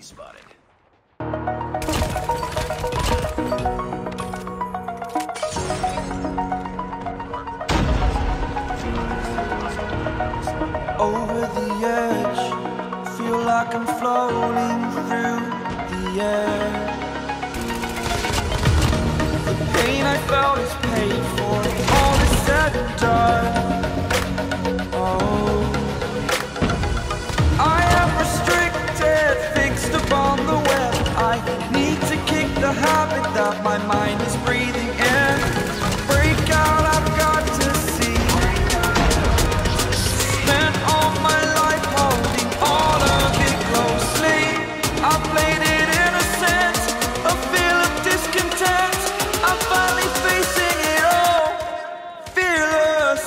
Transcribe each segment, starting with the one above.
spotted. Over the edge, feel like I'm floating through the air. The pain I felt is paid for, all is said and done. Oh, I am restricted, fixed upon the web. I need to kick the habit that my mind is breathing in. Break out, I've got to see. Spent all my life holding all of it closely. I played it innocent, a feel of discontent. I'm finally facing it all, fearless.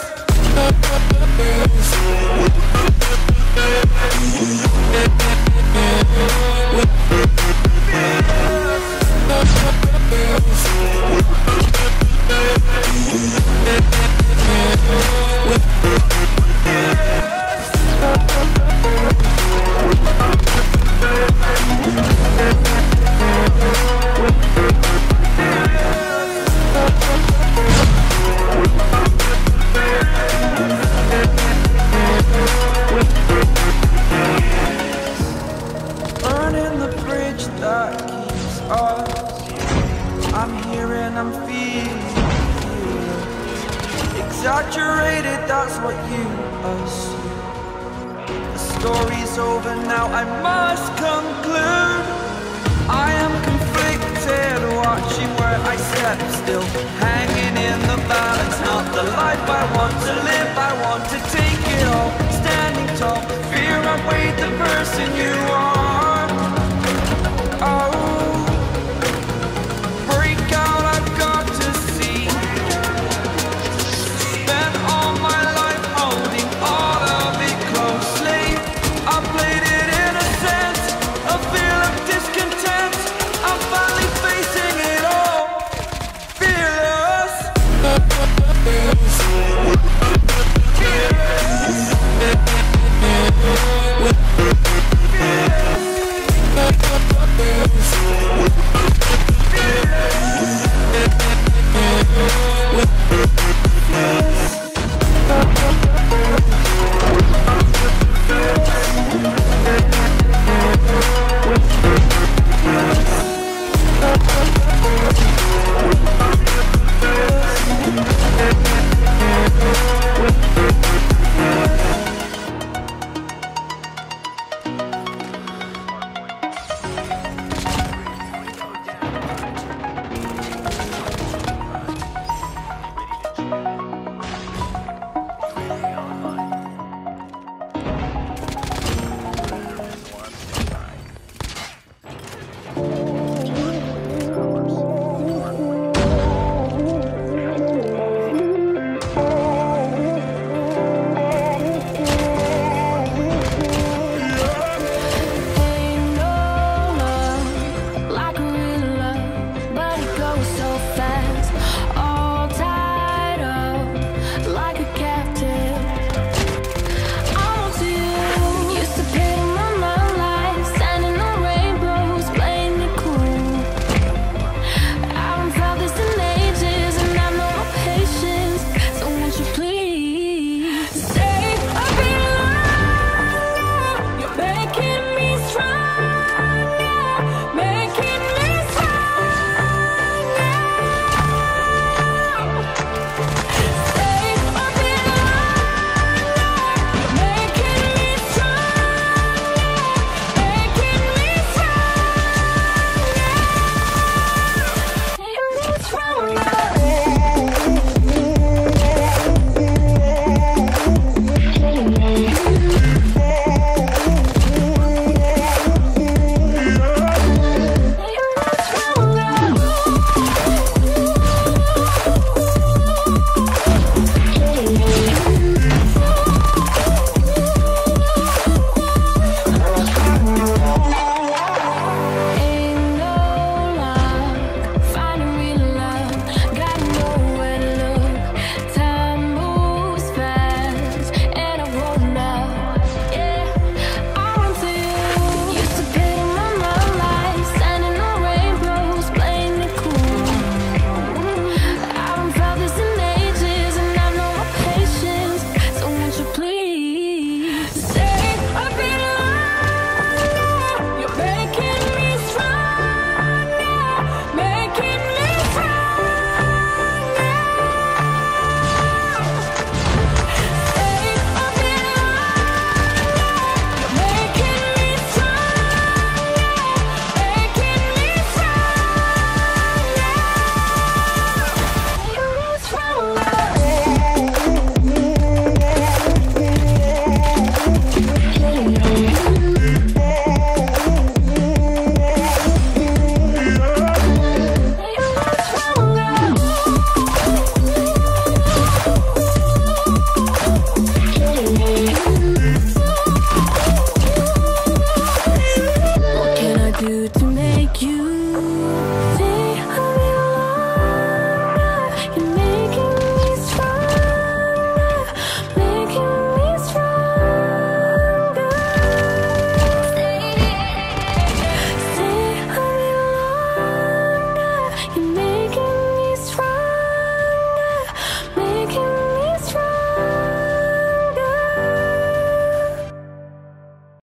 Burning the bridge that keeps us. I'm here and I'm feeling exaggerated, that's what you assume. The story's over now, I must conclude. I am conflicted, watching where I step still, hanging in the balance. Not the life I want to live, I want to take it all. Standing tall, fear I weighed the person you